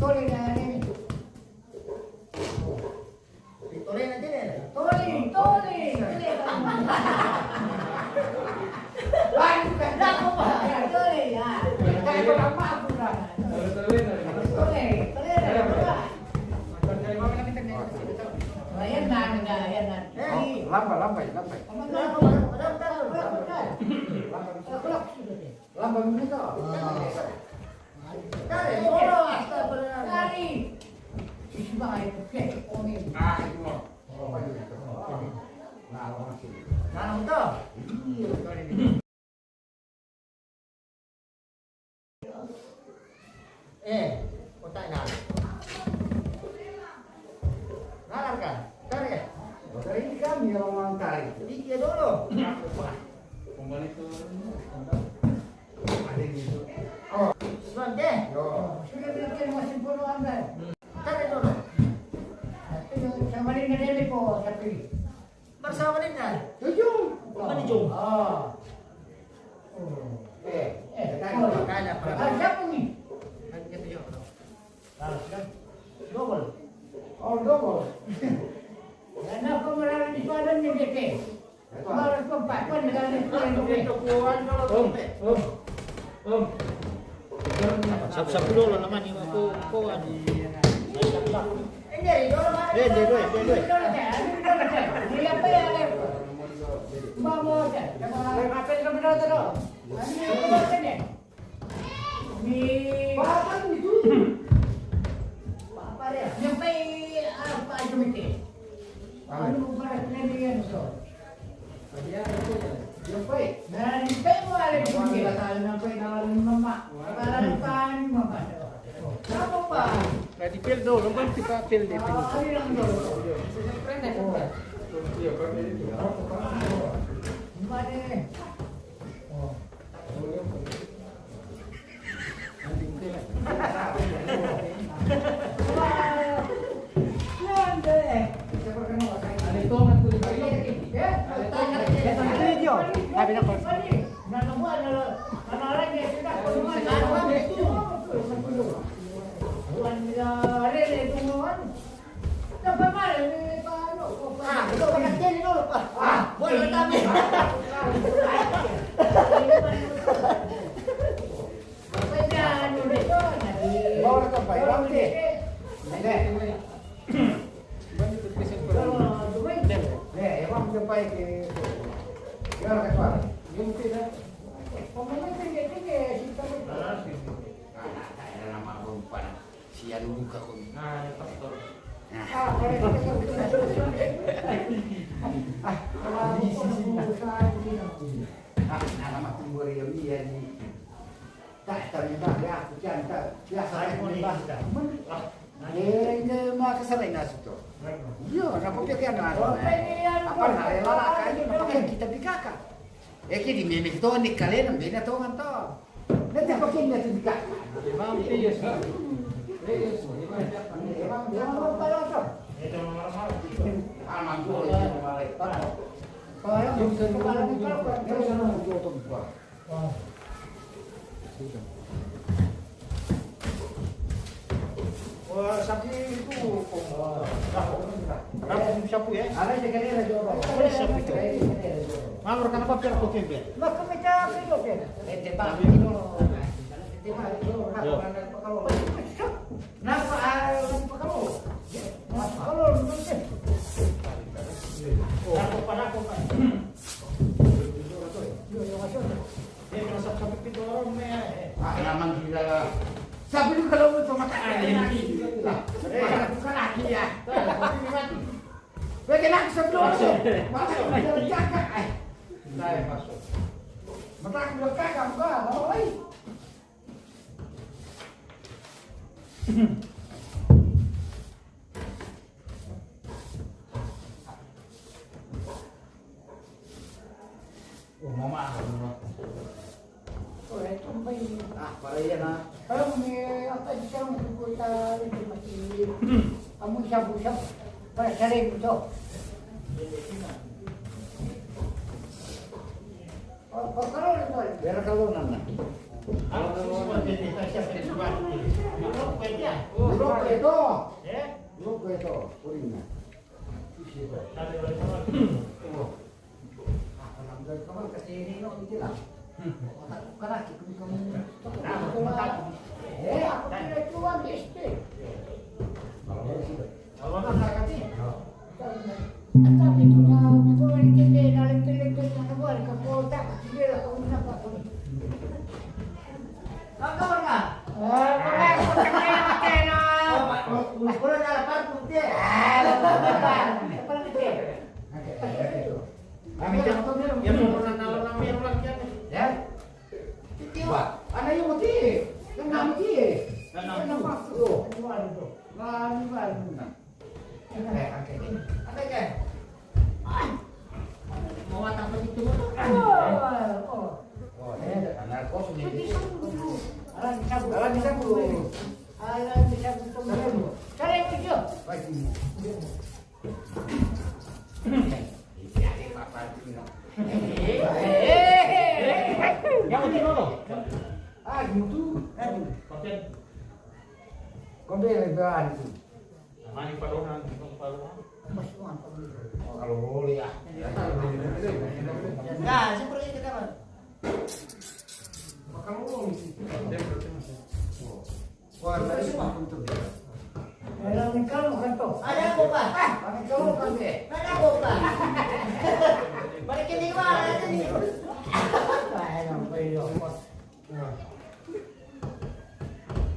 Tole na rin. Tole na din eh. Tole. Nako ba? Tole yan. Kaya ko lang maapura. Tole. Ayan na. Lambai. Lambai minta. Dari, bolos. Dari. Ismail, oke. Ah, itu. Nah, betul. Kotak nah. Nalar kan? Tarik. Dari ini kami yang mengangkari. Dikit dulu. Kembali ke Ada gitu. Oh, sebentar. Yo. Sudah bikin masih bolos anda. Tarik dulu. Sama ini dari po, tapi. Bersama dengan. Tujuh. Mana jom? Oh. Makanya Siapa ni? Double. Oh, double. Karena pemeran di Padang ni bete. Baru tempat pun dengan sekolah itu. Sab-sab dulu naman yung ako kuan. Hindi, dulu. Dia apa ya? Bawa je. Apa yang kamu dah tahu? Ini apa ni? Ni Bahkan itu. apa dia? Sampai apa itu mesti? Anu berat ni dia so. Dia itu ya. Sampai. Nah, sampai boleh pergi kalau sampai dalam mama. Kalau pan mama. Apa apa? Dipil dulu, kan kita pil di pil. Ini lang dulu. Iya, kan itu. Mana? Oh. Bawa ke baik, bawa deh. Emang sampai ke gimana ke suara? Mungkin dah. Nama perempuan sian buka kau. Nah, pastor. Nama tunggu dia ni. Tak terlibat dia aku jangan biasa terlibat. Ini mah kesalahan itu. Iya, nak pakai kan apa hari lala kayu nak pakai kita bikaka. Kita di memang tu ni kalian bina tu kan tu. Nanti pakai ni tu bikaka. Memang dia sih. Memang dia mau kalau tu. Aman tu dia balik. Kalau yang kepala ni kalau dia sana tu tu buat. Wah, sapi itu Rampung sapu ya? Ada yang kena ada jual. Boleh sapu itu. Mamur kenapa biar kau kembali? Mak kami tak perlu ke? Tebak dulu. Napa kalau? Kalau mungkin. Aku pada. Dia kena sapu itu orang ni. Memang gila. Sapi itu kalau itu makan lagi. Bukan lagi ya. Bagaimana sebelum itu? Masuk kakak. Saya masuk. Mata dua kakak enggak, mau lagi. Oh, mama. Oh, itu baik. Para iya na. Kalau ni apa di sana kita itu masih kamu siap pada sering itu. Oh, kalau itu. Biar kalau nana. Aku semua jadi tak siap di sebuah. Aku kerja. itu. Eh? Lupa itu, uringnya. Tadi oleh kawan. Kamu kesini no itu lah. Otak kerak kamu. Aku kira cuma este. Kalau mana kati? Tapi tu dah kau ini kita dalam telefon yang buat kau tak dia lah kau nak apa ni? Kau mana? Kau nak kena. Kalau ada parfum dia. Apa lagi dia? Kami jangan yang pernah nalar namanya orang kian. Ya. Wah, anak yang mati. Kan mati. Kan masuk. Mari. Ada ke? Mau apa begitu? Anak kos ini. Alam disambut. Cari video. Yang mesti dulu. Gitu. Kapten. Kau belajar itu. Mani padonan, padonan. Kalau boleh ya. Nah, seperti itu kawan. Kalau boleh. Wah, tadi semua untuk dia. Dalam kalau kan tu. Ada boba. Kalau kan dia. Ada boba. Balik ke lima ada ni.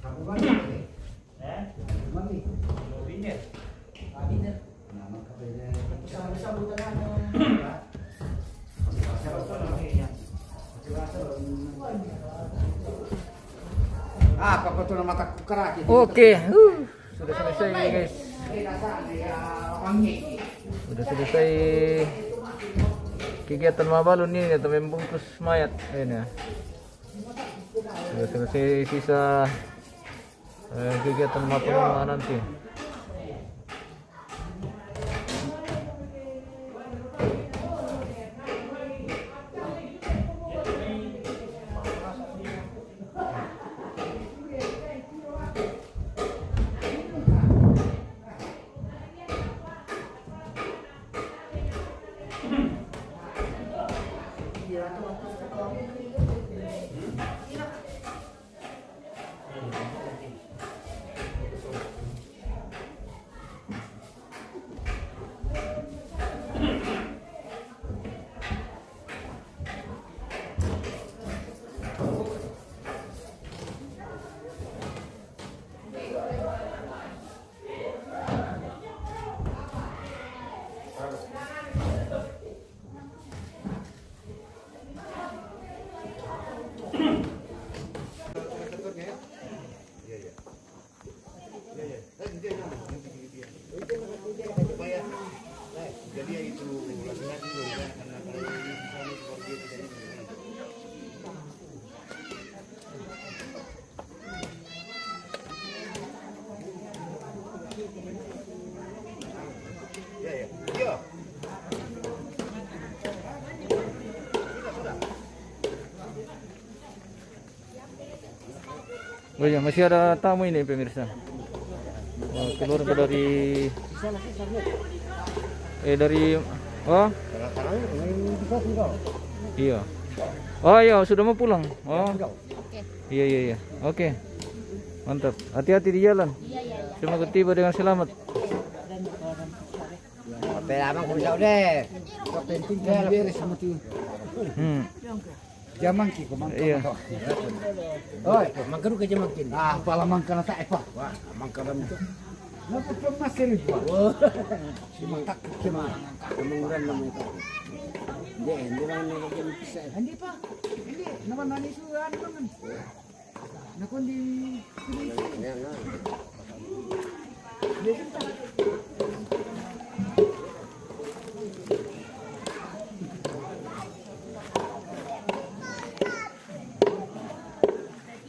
Kamu balik. Eh? Mami. Mobilnya. Nama kabelnya. Bisa bukan Apa betul nama tak kerak itu? Oke, sudah selesai guys. Sudah selesai kegiatan mabalun ini atau membungkus mayat ini ya. Sudah selesai sisa kegiatan mabalun nanti. Oh ya, masih ada tamu ini pemirsa. Oh, keluar dari oh iya. Oh iya, sudah mau pulang. Oh iya. Oke, mantap. Hati-hati di jalan. Semoga tiba dengan selamat. Abang bisa deh. Penting kan beres mati. Jamang ki komang. Iya. Oi, mangkaru ke jamang kin. Ah, pala mangkana tak apa. Wah, mangkana itu. Napa kemas ini, Pak? Si mangkak ke mana? Kemunguran namanya itu. Dia hendak nak jadi pisah. Handi, Pak. Ini nama nani suran bangan. Nakon di ya.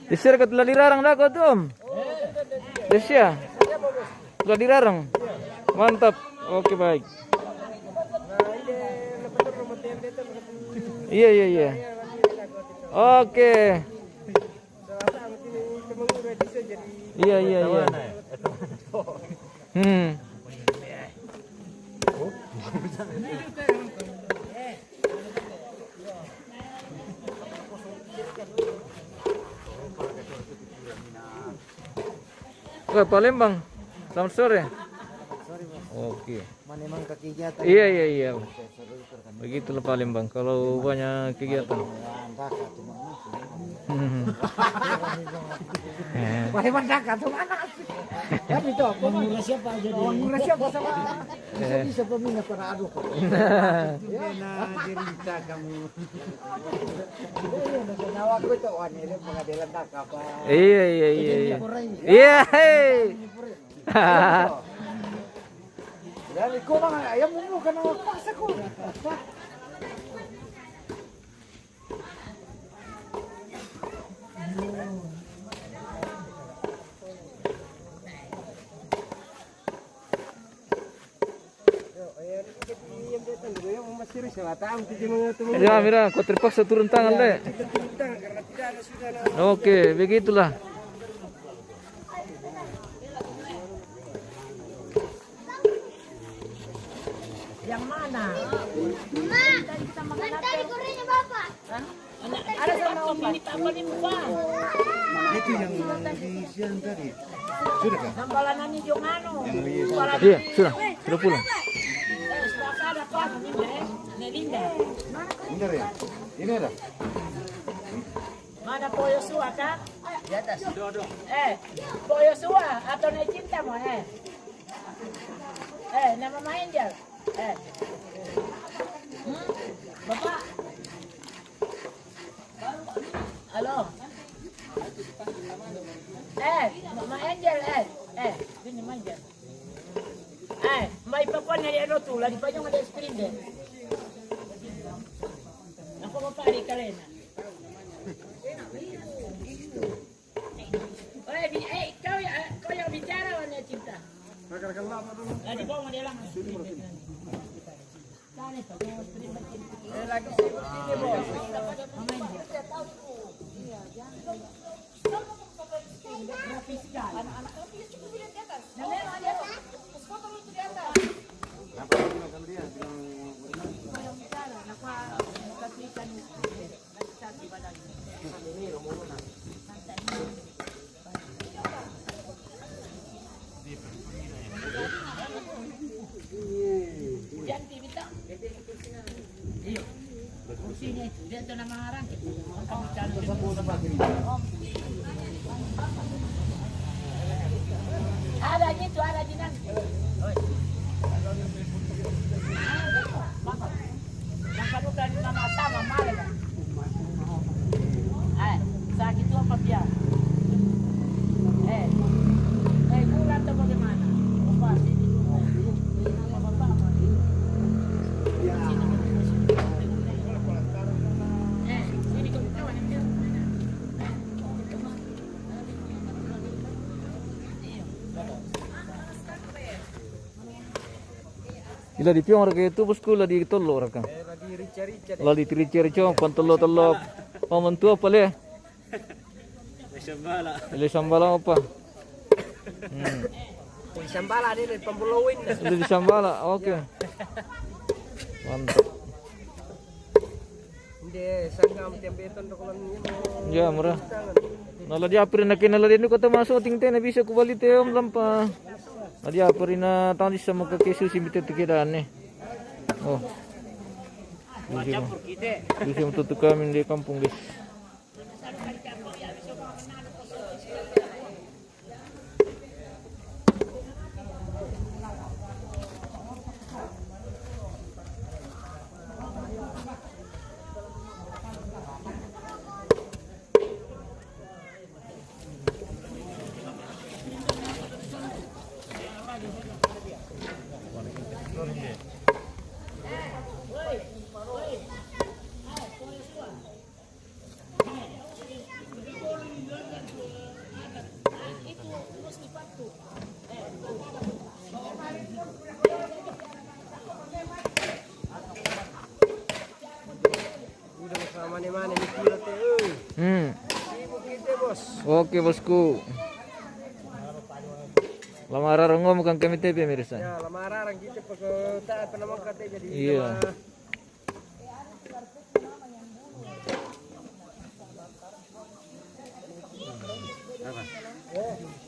Disir ka telah dirarang dah kau tu om. Desya. Telah dirarang. Mantap. Oke baik. Iya. Oke. Iya, iya, iya. Hmm. Wah, Palembang. Selamat sore. Oke. Mana emang kegiatan? Iya, iya, iya. Begitulah Palembang kalau banyak kegiatan. Palembang Daka tuh mana? Kan itu murah siapa jadi? Murah siapa sama? Bisa peminat para aduk. Nah, cerita kamu. Nah, aku itu wanita pengadilan Daka apa? Iya, iya, iya, iya. Iya, hei. Dan ikaw mga ayaw mo ka na magpasa ko. Ya, mira, kau terpaksa turun tangan deh. Oke, begitulah. Yang mana? Tadi gorengnya Bapak. Ada sama Om ini apa nih Pak? Itu yang di siang tadi. Sudah kah? Sambalan ni yung ano. Iya, sudah pulang. Ada Pak, Nelinda. Benar ya? Ini ada. Mana po Yosua kan? Di atas. Po Yosua atau Nek Cinta mo nama main dia. Bapak. Halo. Mama Angel, sini manja. May pakuan na ano tu, lagi pa yung ada screen din. Ako mapari ka rin. Kau yang bicara warna cinta. Lagi bawa dia lang. Lagi ini bos. Anak-anak lebih cukup di atas. Di atas. Foto itu di atas. Apa yang bilang dia? Yang bicara, apa kasihkan di badan. Ini rombongan. Jangan minta. Iyo. Kursinya itu dia tu nama orang. Ada gitu, ada di nanti. Makan udah nama sama malah. Sakit itu apa dia? Bulan atau bagaimana? Bapak sini dulu. Nama bapak apa? Sini kau kawan dia. Ila di piong raga itu bosku la di tollo raga. Lagi rica-rica. La di rica-rica pantolo-tolo. Pamantu apa le? Ile sambala apa? Sambala dia dari pembulawin. Ile di sambala. Oke. Mantap. Hindi sanggam tiap beton dokulan ni. Ya, murah. Nala di apirin na kinala din ko ta masuk tingte na bisa ko balite om lampa. Adi apirin na tahun di sama kekesu simite tikidaan ni. Oh. Bisa untuk kami di kampung guys. Mana-mana ni kira teh. Oke bosku. Lamaran ngomong kang kami TV pemirsa. Ya, lamaran gitu pag taat pa naman kate jadi. Iya. Apa?